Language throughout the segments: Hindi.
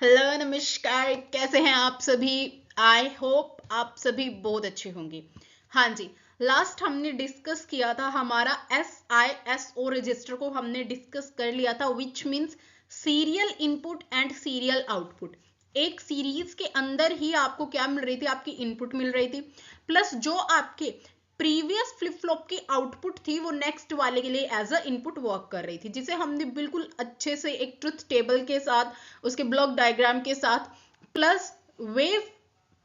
हेलो नमस्कार, कैसे हैं आप सभी। आई होप आप सभी बहुत अच्छे होंगे। हाँ जी, लास्ट हमने डिस्कस किया था हमारा SISO रजिस्टर को हमने डिस्कस कर लिया था, which means serial input and serial output. एक सीरीज के अंदर ही आपको क्या मिल रही थी, आपकी इनपुट मिल रही थी, प्लस जो आपके प्रीवियस फ्लिप फ्लॉप की आउटपुट थी वो नेक्स्ट वाले के लिए एज अ इनपुट वर्क कर रही थी, जिसे हमने बिल्कुल अच्छे से एक ट्रुथ टेबल के साथ, उसके ब्लॉक डायग्राम के साथ, प्लस वेव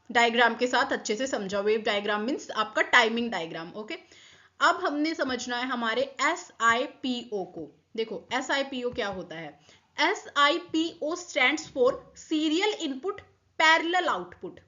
डायग्राम के साथ अच्छे से समझा। वेव डायग्राम मीन्स आपका टाइमिंग डायग्राम। ओके, अब हमने समझना है हमारे SIPO को। देखो SIPO क्या होता है। SIPO stands for serial input parallel output.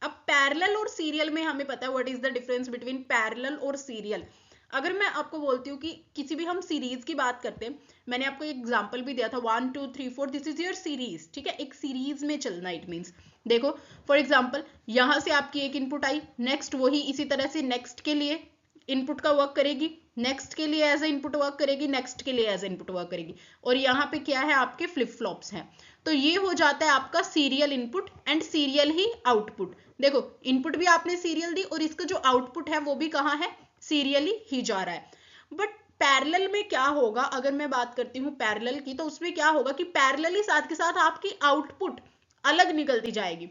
अब पैरेलल और सीरियल में हमें पता है what is the difference between parallel और सीरियल। अगर मैं आपको बोलती हूँ कि किसी भी हम सीरीज की बात करते हैं, मैंने आपको एक एग्जांपल भी दिया था 1 2 3 4, दिस इज योर सीरीज। ठीक है, एक सीरीज में चलना इट मीन्स। देखो फॉर एग्जांपल यहां से आपकी एक इनपुट आई, नेक्स्ट वही इसी तरह से नेक्स्ट के लिए इनपुट का वर्क करेगी, नेक्स्ट के लिए एज ए इनपुट वर्क करेगी, नेक्स्ट के लिए एज ए इनपुट वर्क करेगी। और यहाँ पे क्या है, आपके फ्लिप फ्लॉप्स हैं। तो ये हो जाता है आपका serial input and serial he output. देखो इनपुट भी आपने सीरियल दी और इसका जो आउटपुट है वो भी कहाँ है, सीरियली ही जा रहा है। बट पैरेलल में क्या होगा, अगर मैं बात करती हूँ पैरेलल की, तो उसमें क्या होगा कि पैरेलली साथ के साथ आपकी आउटपुट अलग निकलती जाएगी।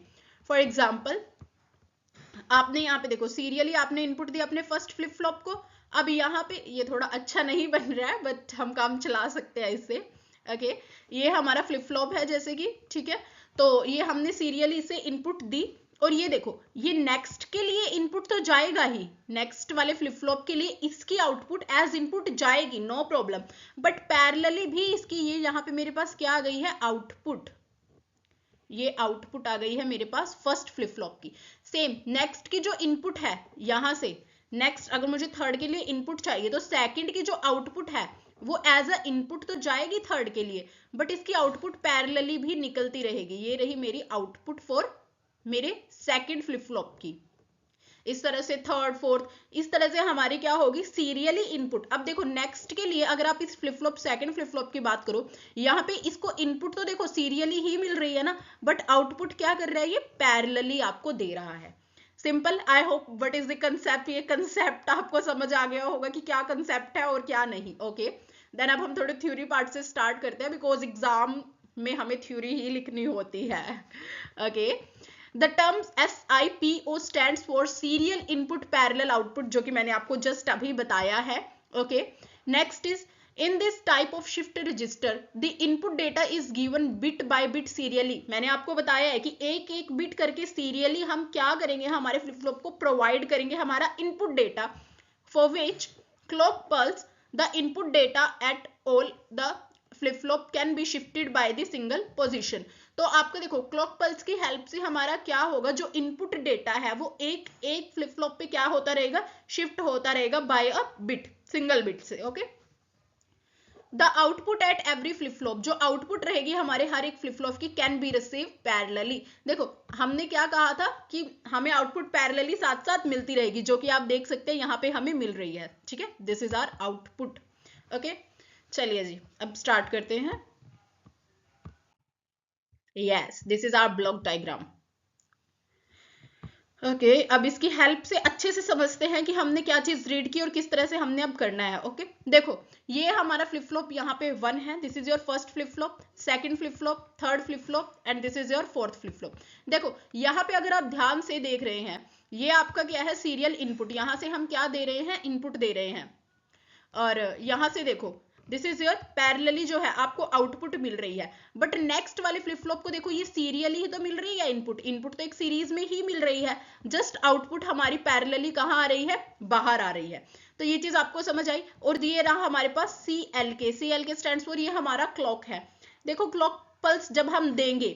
फॉर एग्जाम्पल आपने यहाँ पे देखो सीरियली आपने इनपुट दिया अपने फर्स्ट फ्लिप फ्लॉप को। अब यहाँ पे ये थोड़ा अच्छा नहीं बन रहा है बट हम काम चला सकते हैं इससे। ओके, ये हमारा फ्लिप फ्लॉप है जैसे कि, ठीक है। तो ये हमने सीरियली इसे इनपुट दी और ये देखो ये नेक्स्ट के लिए इनपुट तो जाएगा ही, नेक्स्ट वाले फ्लिप फ्लॉप के लिए इसकी आउटपुट एज इनपुट जाएगी, नो प्रॉब्लम। बट पैरेलली भी इसकी ये यहाँ पे मेरे पास क्या आ गई है, आउटपुट। ये आउटपुट आ गई है मेरे पास फर्स्ट फ्लिप फ्लॉप की। सेम नेक्स्ट की जो इनपुट है यहां से, नेक्स्ट अगर मुझे थर्ड के लिए इनपुट चाहिए तो सेकंड की जो आउटपुट है वो एज अ इनपुट तो जाएगी थर्ड के लिए, बट इसकी आउटपुट पैरेलली भी निकलती रहेगी। ये रही मेरी आउटपुट फॉर मेरे सेकंड फ्लिप फ्लॉप की। इस तरह से थर्ड फोर्थ, इस तरह से हमारी क्या होगी, सीरियली इनपुट। अब देखो नेक्स्ट के लिए अगर आप इस flip flop second flip flop की बात करो, यहाँ पे इसको इनपुट तो देखो सीरियली ही मिल रही है ना, बट आउटपुट क्या कर रहा है, ये पैरेलली आपको दे रहा है। Simple. I hope what is the concept, ये कंसेप्ट आपको समझ आ गया होगा कि क्या कंसेप्ट है और क्या नहीं। ओके, देन अब हम थोड़े थ्योरी पार्ट से स्टार्ट करते हैं, बिकॉज एग्जाम में हमें थ्योरी ही लिखनी होती है। Okay, the terms SIPO stands for serial input parallel output, जो कि मैंने आपको जस्ट अभी बताया है। Okay, next is in this type of shift register the input data is given bit by bit serially. मैंने आपको बताया है कि एक एक बिट करके सीरियली हम क्या करेंगे, हमारे फ्लिप फ्लॉप को प्रोवाइड करेंगे हमारा input data, for which clock pulse the input data at all the flip flop can be shifted by the single position. तो आपको देखो क्लॉक पल्स की हेल्प से हमारा क्या होगा, जो इनपुट डेटा है वो एक एक फ्लिप फ्लॉप पे क्या होता रहेगा, शिफ्ट होता रहेगा by a bit, single bit से। Okay, the output at every flip flop, जो आउटपुट रहेगी हमारे हर एक फ्लिप फ्लॉप की, कैन बी रिसीव पैरेलली। देखो हमने क्या कहा था कि हमें आउटपुट पैरेलली साथ साथ मिलती रहेगी, जो कि आप देख सकते हैं यहाँ पे हमें मिल रही है। ठीक है, this is our output. Okay, चलिए जी अब स्टार्ट करते हैं। Yes, this is our block diagram. Okay, अब इसकी हेल्प से अच्छे से समझते हैं कि हमने क्या चीज रीड की और किस तरह से हमने अब करना है। ओके, देखो ये हमारा फ्लिप फ्लॉप यहाँ पे 1 है, this is your first flip flop, second flip flop, third flip flop and this is your fourth flip flop. देखो यहाँ पे अगर आप ध्यान से देख रहे हैं, ये आपका क्या है, सीरियल इनपुट। यहाँ से हम क्या दे रहे हैं, इनपुट दे रहे हैं। और यहाँ से देखो दिस इज योर पैरेलली जो है आपको आउटपुट मिल रही है। बट नेक्स्ट वाले फ्लिप फ्लॉप को देखो, ये सीरियली ही तो मिल रही है इनपुट, इनपुट तो एक सीरीज में ही मिल रही है, जस्ट आउटपुट हमारी पैरेलली कहाँ आ रही है, बाहर आ रही है। तो ये चीज आपको समझ आई। और ये रहा हमारे पास CLK स्टैंड्स फॉर, ये हमारा क्लॉक है। देखो क्लॉक पल्स जब हम देंगे,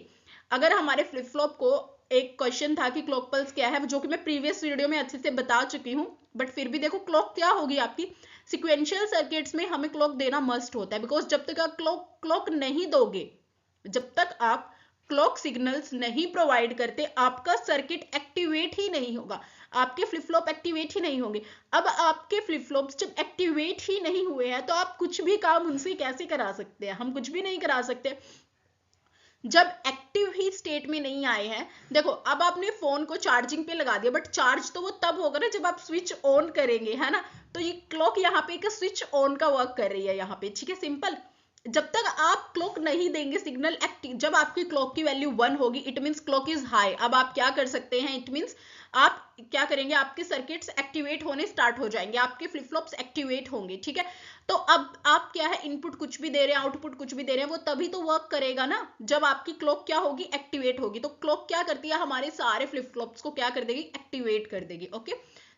अगर हमारे फ्लिप फ्लॉप को, एक क्वेश्चन था कि क्लॉक पल्स क्या है, जो कि मैं प्रीवियस वीडियो में अच्छे से बता चुकी हूँ, बट फिर भी देखो क्लॉक क्या होगी आपकी, सिक्वेंशियल सर्किट्स में हमें क्लॉक देना मस्ट होता है, बिकॉज जब तक आप क्लॉक नहीं दोगे, जब तक आप क्लॉक सिग्नल्स नहीं प्रोवाइड करते, आपका सर्किट एक्टिवेट ही नहीं होगा, आपके फ्लिप फ्लॉप एक्टिवेट ही नहीं होंगे। अब आपके फ्लिप फ्लॉप्स जब एक्टिवेट ही नहीं हुए हैं तो आप कुछ भी काम उनसे कैसे करा सकते हैं, हम कुछ भी नहीं करा सकते। जब एक्टिव ही स्टेट में नहीं आए हैं। देखो अब आपने फोन को चार्जिंग पे लगा दिया, बट चार्ज तो वो तब होगा ना जब आप स्विच ऑन करेंगे, है ना। तो ये क्लॉक यहाँ पे एक स्विच ऑन का वर्क कर रही है यहाँ पे, ठीक है, सिंपल। जब तक आप क्लॉक नहीं देंगे सिग्नल एक्टिव, जब आपकी क्लॉक की वैल्यू 1 होगी it means clock is high. अब आप क्या कर सकते हैं, इट मींस आप क्या करेंगे, आपके सर्किट्स एक्टिवेट होने स्टार्ट हो जाएंगे, आपके फ्लिप फ्लॉप्स एक्टिवेट होंगे, ठीक है। तो अब आप क्या है, इनपुट कुछ भी दे रहे हैं, आउटपुट कुछ भी दे रहे हैं, वो तभी तो वर्क करेगा ना जब आपकी क्लॉक क्या होगी, एक्टिवेट होगी। तो क्लॉक क्या करती है, हमारे सारे फ्लिप फ्लॉप्स को क्या कर देगी, एक्टिवेट कर देगी। ओके,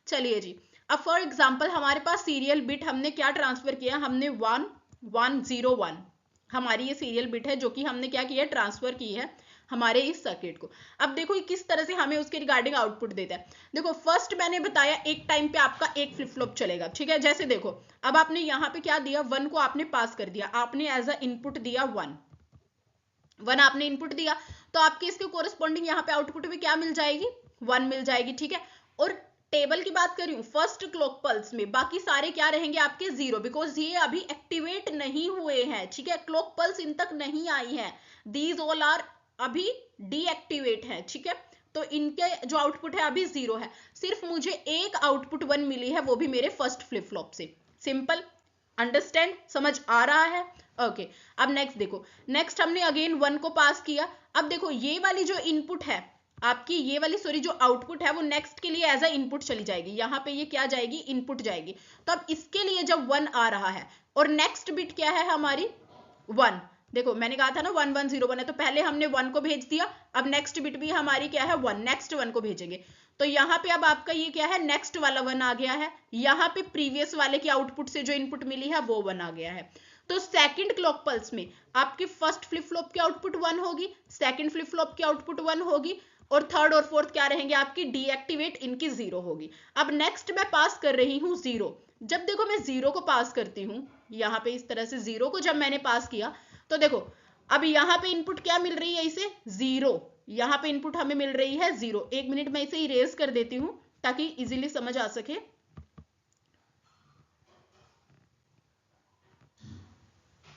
चलिए जी। अब फॉर एग्जाम्पल हमारे पास सीरियल बिट हमने क्या ट्रांसफर किया, हमने 1101 हमारी ये सीरियल बिट है जो कि हमने क्या किया, ट्रांसफर की है हमारे इस सर्किट को। अब देखो ये किस तरह से हमें उसके रिगार्डिंग आउटपुट देता है। देखो फर्स्ट मैंने बताया एक टाइम पे आपका एक फ्लिप फ्लॉप चलेगा, ठीक है। जैसे देखो अब आपने यहाँ पे क्या दिया, 1 को आपने पास कर दिया, आपने एज अ इनपुट दिया 1 आपने इनपुट दिया, तो आपके इसके कोरस्पॉन्डिंग यहाँ पे आउटपुट में क्या मिल जाएगी, 1 मिल जाएगी, ठीक है। और टेबल की बात कर रही हूँ फर्स्ट क्लॉक पल्स में, बाकी सारे क्या रहेंगे आपके 0, बिकॉज ये अभी एक्टिवेट नहीं हुए हैं, ठीक है। क्लॉक पल्स इन तक नहीं आई है, दीज ऑल आर अभी डीएक्टिवेट है, ठीक है। तो इनके जो आउटपुट है अभी 0 है, सिर्फ मुझे एक आउटपुट 1 मिली है, वो भी मेरे फर्स्ट फ्लिप फ्लॉप से। सिंपल, अंडरस्टैंड, समझ आ रहा है। ओके, अब नेक्स्ट देखो, नेक्स्ट हमने अगेन 1 को पास किया। अब देखो ये वाली जो इनपुट है आपकी, ये वाली सॉरी जो आउटपुट है वो नेक्स्ट के लिए एज अ इनपुट चली जाएगी, यहाँ पे ये क्या जाएगी, इनपुट जाएगी। तो अब इसके लिए जब 1 आ रहा है और नेक्स्ट बिट क्या है हमारी 1, देखो मैंने कहा था ना 1101 है, तो पहले हमने 1 को भेज दिया, अब नेक्स्ट बिट भी हमारी क्या है 1, नेक्स्ट 1 को भेजेंगे। तो यहाँ पे अब आपका ये क्या है, नेक्स्ट वाला 1 आ गया है, यहाँ पे प्रीवियस वाले की आउटपुट से जो इनपुट मिली है वो 1 आ गया है। तो सेकंड क्लॉक पल्स में आपकी फर्स्ट फ्लिप फ्लॉप की आउटपुट 1 होगी, सेकंड फ्लिप फ्लॉप की आउटपुट 1 होगी, और थर्ड और फोर्थ क्या रहेंगे आपकी, डीएक्टिवेट, इनकी 0 होगी। अब नेक्स्ट मैं पास कर रही हूँ 0। जब देखो मैं 0 को पास करती हूँ, यहाँ पे इस तरह से 0 को जब मैंने पास किया, तो देखो अब यहाँ पे इनपुट क्या मिल रही है, इसे 0, यहाँ पे इनपुट हमें मिल रही है 0। एक मिनट मैं इसे इरेज कर देती हूँ ताकि इजीली समझ आ सके।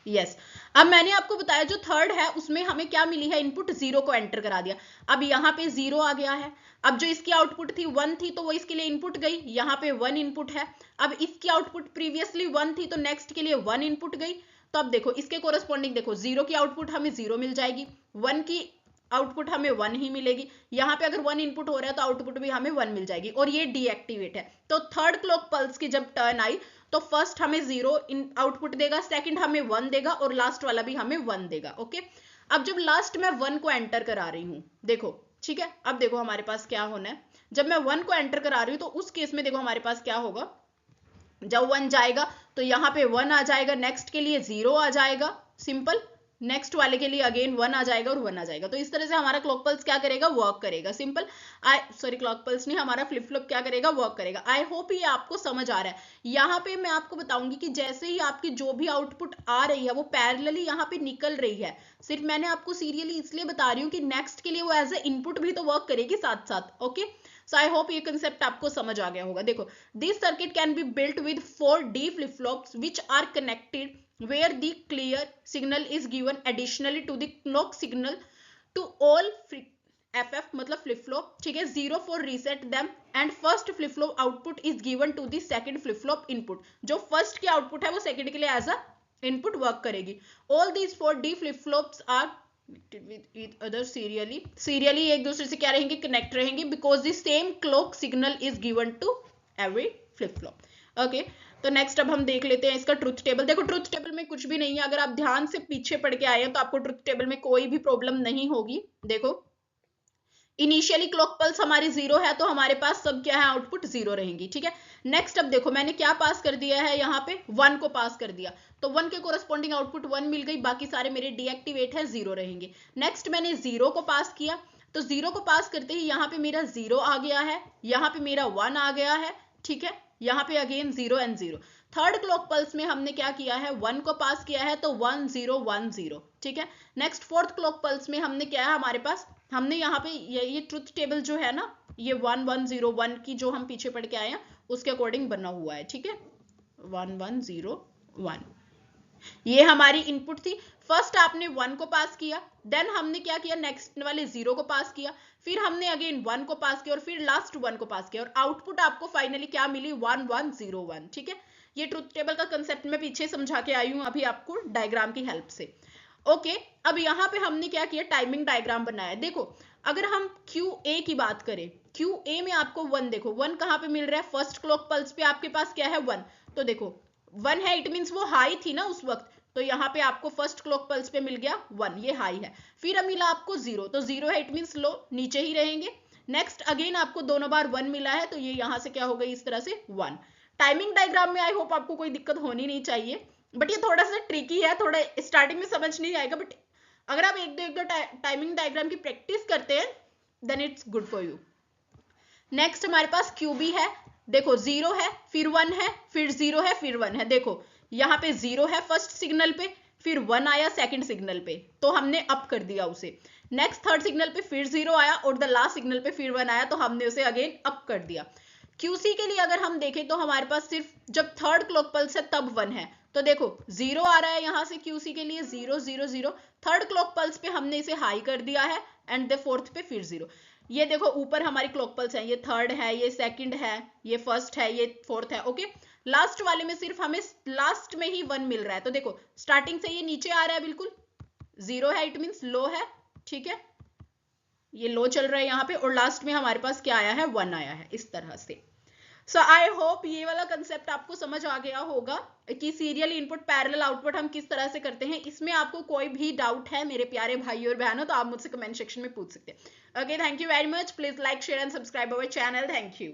यस, अब मैंने आपको बताया जो थर्ड है उसमें हमें क्या मिली है, इनपुट 0 को एंटर करा दिया, अब यहाँ पे 0 आ गया है। अब जो इसकी आउटपुट थी 1 थी, तो वो इसके लिए इनपुट गई, यहाँ पे 1 इनपुट है। अब इसकी आउटपुट प्रीवियसली 1 थी, तो नेक्स्ट के लिए 1 इनपुट गई। तो अब देखो इसके कोरस्पॉन्डिंग देखो 0 की आउटपुट हमें 0 मिल जाएगी, 1 की आउटपुट हमें 1 ही मिलेगी, यहाँ पे अगर 1 इनपुट हो रहा है तो आउटपुट भी हमें 1 मिल जाएगी, और ये डीएक्टिवेट है। तो थर्ड क्लॉक पल्स की जब टर्न आई तो फर्स्ट हमें 0 इन आउटपुट देगा, सेकंड हमें 1 देगा, और लास्ट वाला भी हमें 1 देगा। ओके, अब जब लास्ट में 1 को एंटर करा रही हूं, देखो ठीक है, अब देखो हमारे पास क्या होना है, जब मैं 1 को एंटर करा रही हूं तो उस केस में देखो हमारे पास क्या होगा, जब 1 जाएगा तो यहाँ पे 1 आ जाएगा, नेक्स्ट के लिए 0 आ जाएगा, सिंपल, नेक्स्ट वाले के लिए अगेन 1 आ जाएगा और 1 आ जाएगा। तो इस तरह से हमारा क्लॉक पल्स क्या करेगा, वर्क करेगा, सिंपल। सॉरी क्लॉक पल्स नहीं, हमारा फ्लिप फ्लॉप क्या करेगा, वर्क करेगा। आई होप ये आपको समझ आ रहा है। यहाँ पे मैं आपको बताऊंगी कि जैसे ही आपकी जो भी आउटपुट आ रही है वो पैरेलली यहाँ पे निकल रही है, सिर्फ मैंने आपको सीरियली इसलिए बता रही हूँ कि नेक्स्ट के लिए वो एज ए इनपुट भी तो वर्क करेगी साथ साथ। ओके, सो आई होप ये कंसेप्ट आपको समझ आ गया होगा। देखो this circuit can be built with 4 D flip flops which are connected where the clear signal is given additionally to the clock signal to all FF मतलब flip flop, ठीक है, 0 for reset them, and first flip flop output is given to the second flip flop input। जो first की output है वो second के लिए as a input work करेगी। all these 4 D flip flops are with other serially एक दूसरे से क्या रहेंगे, connect रहेंगे, because the same clock signal is given to every flip flop। Okay, तो नेक्स्ट अब हम देख लेते हैं इसका ट्रुथ टेबल। देखो ट्रुथ टेबल में कुछ भी नहीं है, अगर आप ध्यान से पीछे पढ़ के आए हैं तो आपको ट्रुथ टेबल में कोई भी प्रॉब्लम नहीं होगी। देखो इनिशियली क्लॉक पल्स हमारी 0 है, तो हमारे पास सब क्या है, आउटपुट 0 रहेंगी, ठीक है। नेक्स्ट अब देखो मैंने क्या पास कर दिया है, यहाँ पे 1 को पास कर दिया, तो 1 के कोरस्पॉन्डिंग आउटपुट 1 मिल गई, बाकी सारे मेरे डीएक्टिवेट है, 0 रहेंगे। नेक्स्ट मैंने 0 को पास किया, तो 0 को पास करते ही यहाँ पे मेरा 0 आ गया है, यहाँ पे मेरा 1 आ गया है, ठीक है, यहाँ पे again 0 and 0। Third clock pulse में हमने क्या किया है, 1 को पास किया है, तो 1 0 1 0, ठीक है। नेक्स्ट फोर्थ क्लॉक पल्स में हमने क्या है, हमारे पास हमने यहाँ पे ये ट्रुथ टेबल जो है ना, ये 1 1 0 1 की जो हम पीछे पढ़ के आए हैं उसके अकॉर्डिंग बना हुआ है, ठीक है, 1 1 0 1। ये हमारी इनपुट थी। फर्स्ट आपने 1 को पास किया, देन हमने क्या किया, नेक्स्ट वाले 0 को पास किया, फिर हमने अगेन 1 को पास किया और फिर लास्ट 1 को पास किया और आउटपुट आपको फाइनली क्या मिली, 1101। ठीक है, ये ट्रुथ टेबल का कंसेप्ट मैं पीछे समझा के आई हूं अभी आपको डायग्राम की हेल्प से। ओके, अब यहाँ पे हमने क्या किया, टाइमिंग डायग्राम बनाया। देखो अगर हम QA की बात करें, QA में आपको 1, देखो 1 कहाँ पे मिल रहा है, फर्स्ट क्लॉक पल्स पे आपके पास क्या है, 1। तो देखो 1 है, इट मीन्स वो हाई थी ना उस वक्त, तो यहाँ पे आपको फर्स्ट क्लॉक पल्स पे मिल गया 1, ये हाई है। फिर मिला आपको 0, तो 0 है, इट मीन्स लो, नीचे ही रहेंगे। नेक्स्ट अगेन आपको दोनों बार 1 मिला है, तो ये यहाँ से क्या हो गई, इस तरह से 1। टाइमिंग डायग्राम में आई होप आपको कोई दिक्कत होनी नहीं चाहिए, बट ये थोड़ा सा ट्रिकी है, थोड़ा स्टार्टिंग में समझ नहीं आएगा, बट अगर आप एक दो टाइमिंग डायग्राम की प्रैक्टिस करते हैं then it's good for you. Next हमारे पास QB है, देखो 0 है, फिर 1 है, फिर 0 है, फिर 1 है। देखो यहाँ पे 0 है फर्स्ट सिग्नल पे, फिर 1 आया सेकंड सिग्नल पे, तो हमने अप कर दिया उसे। नेक्स्ट थर्ड सिग्नल पे फिर 0 आया और द लास्ट सिग्नल पे फिर 1 आया, तो हमने उसे अगेन अप कर दिया। QC के लिए अगर हम देखें तो हमारे पास सिर्फ जब थर्ड क्लॉक पल्स है तब 1 है, तो देखो 0 आ रहा है यहाँ से QC के लिए, 0 0 0। थर्ड क्लॉक पल्स पे हमने इसे हाई कर दिया है एंड द फोर्थ पे फिर 0। ये देखो ऊपर हमारी क्लॉक पल्स है, ये थर्ड है, ये सेकंड है, ये फर्स्ट है, ये फोर्थ है। ओके, लास्ट वाले में सिर्फ हमें लास्ट में ही 1 मिल रहा है, तो देखो स्टार्टिंग से ये नीचे आ रहा है, बिल्कुल 0 है, इट मीन्स लो है। ठीक है, ये लो चल रहा है यहाँ पे, और लास्ट में हमारे पास क्या आया है, 1 आया है, इस तरह से। सो आई होप ये वाला कंसेप्ट आपको समझ आ गया होगा कि सीरियल इनपुट पैरेलल आउटपुट हम किस तरह से करते हैं। इसमें आपको कोई भी डाउट है मेरे प्यारे भाई और बहनों, तो आप मुझसे कमेंट सेक्शन में पूछ सकते हैं। Okay, thank you very much, please like share and subscribe our channel, thank you.